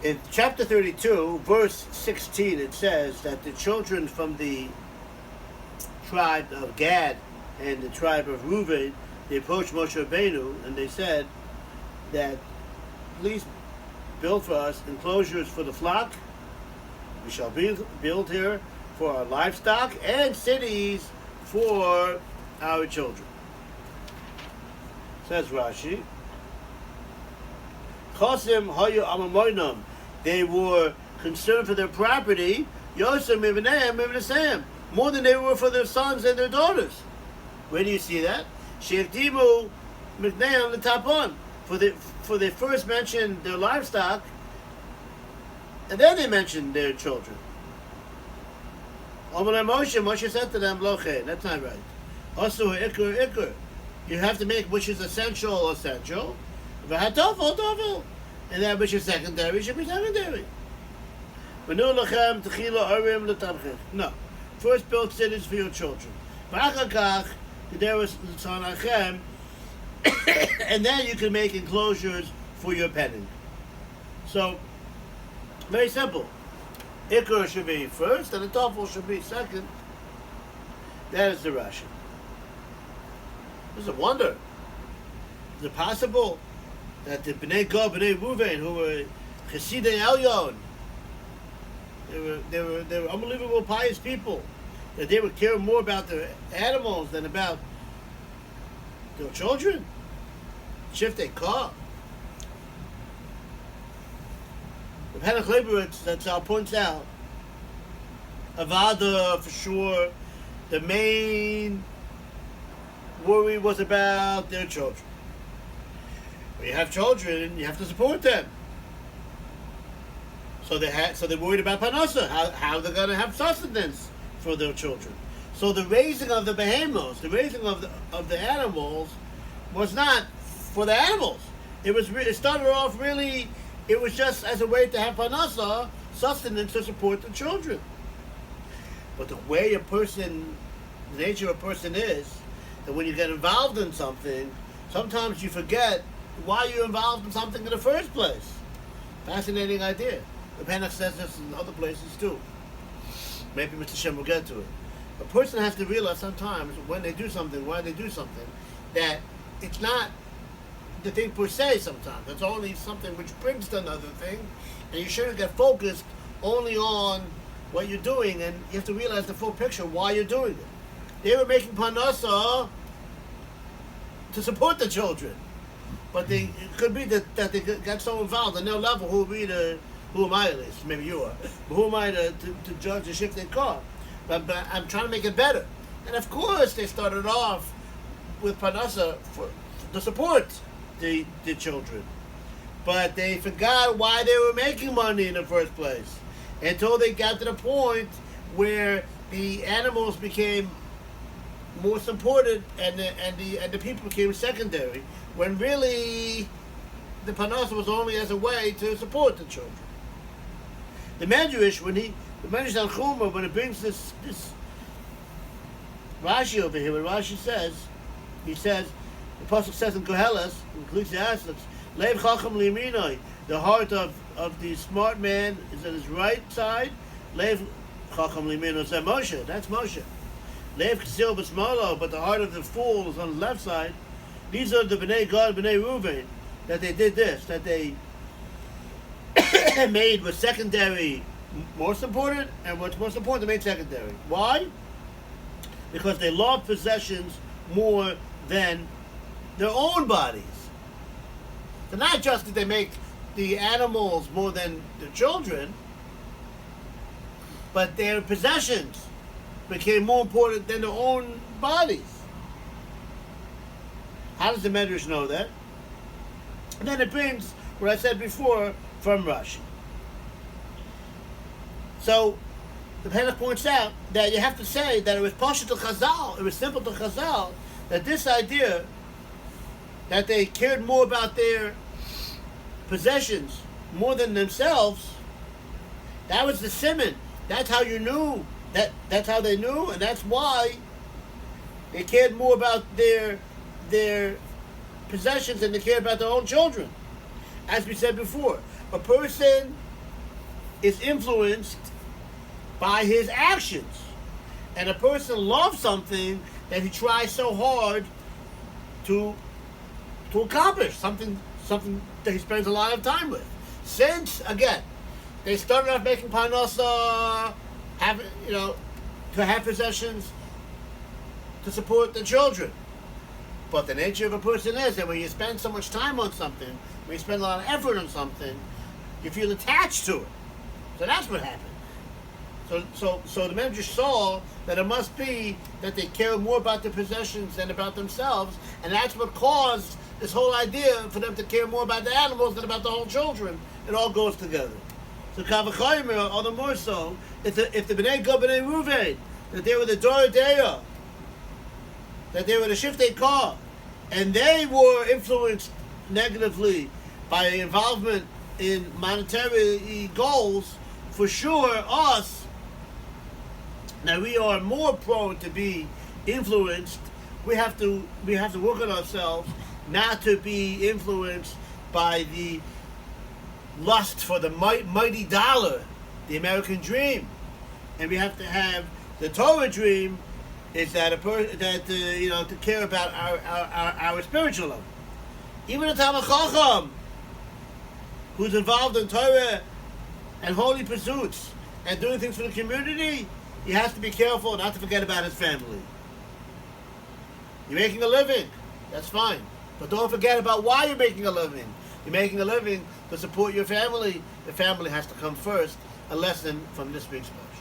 In chapter 32, verse 16, it says that the children from the tribe of Gad and the tribe of Reuben, they approached Moshe Rabbeinu and they said that, please build for us enclosures for the flock. We shall build here for our livestock and cities for our children. Says Rashi, Chosim hayu amamoinam. They were concerned for their property, Yosem Mivneim Mivnesem, more than they were for their sons and their daughters. Where do you see that? Shekdimu Mivneim the Tapon. For they first mentioned their livestock, and then they mentioned their children. Moshe said to them, Loche, that's not right. Also, Ikur. You have to make which is essential. V'hatofel. And that which is secondary should be secondary. No. First build cities for your children. There was and then you can make enclosures for your penning. So, very simple. Ikur should be first, and the Tofel should be second. That is the Rashi. It's a wonder. Is it possible that the Bnei Gad, Bnei Reuven, who were Chesidei Elyon, they were unbelievable pious people, that they would care more about their animals than about their children? Shiftei Kah. The Henoch Leibowitz, that Zal points out, Avada, for sure, the main worry was about their children. When you have children, you have to support them. So they're worried about Parnasa, how they're going to have sustenance for their children. So the raising of the behemoths, the raising of the animals, was not for the animals. It started off really. It was just as a way to have Parnasa, sustenance to support the children. But the way the nature of a person is, that when you get involved in something, sometimes you forget why you're involved in something in the first place. Fascinating idea. The Henoch says this in other places too. Maybe Mr. Shem will get to it. A person has to realize sometimes when they do something, why they do something, that it's not the thing per se sometimes. It's only something which brings to another thing, and you shouldn't get focused only on what you're doing, and you have to realize the full picture why you're doing it. They were making Parnasa to support the children, but it could be that they got so involved on their level. Who am I at least? Maybe you are. But who am I to judge a Shiftei Kah? But I'm trying to make it better. And of course, they started off with Parnasa to support the children, but they forgot why they were making money in the first place, until they got to the point where the animals became more supported and the people became secondary, when really the Parnasa was only as a way to support the children. The Medrash, the Medrash al Chumrah, when it brings this Rashi over here, what Rashi says, he says, the Pasuk says in Koheles, in Ecclesiastes, Lev Chacham Liminoi, the heart of the smart man is on his right side. Lev Chacham Liminoi, is Moshe, that's Moshe. Lev Ksil B'Smalo, but the heart of the fool is on the left side. These are the Bnei Gad, Bnei Reuven, that they did this, that they made was secondary most important, and what's most important, they made secondary. Why? Because they love possessions more than their own bodies. So not just that they make the animals more than the children, but their possessions became more important than their own bodies. How does the Medrash know that? And then it brings what I said before from Rashi. So the Henoch points out that you have to say that it was Pashut to Chazal, it was simple to Chazal, that this idea that they cared more about their possessions more than themselves, that was the simon. That's how you knew. That's how they knew, and that's why they cared more about their possessions than they cared about their own children. As we said before, a person is influenced by his actions. And a person loves something that he tries so hard to accomplish, something that he spends a lot of time with. Since, again, they started off making parnasa, to have possessions, to support the children. But the nature of a person is that when you spend so much time on something, when you spend a lot of effort on something, you feel attached to it. So that's what happened. So the men just saw that it must be that they care more about their possessions than about themselves, and that's what caused this whole idea for them to care more about the animals than about the whole children. It all goes together. So Kavachomer, all the more so, if the Bnei Gad Bnei Ruvain, that they were the Dor Deya, that they were the Shiftei Kah, and they were influenced negatively by involvement in monetary goals, for sure us, now we are more prone to be influenced. We have to work on ourselves not to be influenced by the lust for the mighty dollar, the American dream, and we have to have the Torah dream. Is that to care about our spiritual life. Even a Talmid Chacham who's involved in Torah and holy pursuits and doing things for the community, he has to be careful not to forget about his family. You're making a living, that's fine, but don't forget about why you're making a living. You're making a living to support your family. The family has to come first. A lesson from this week's book.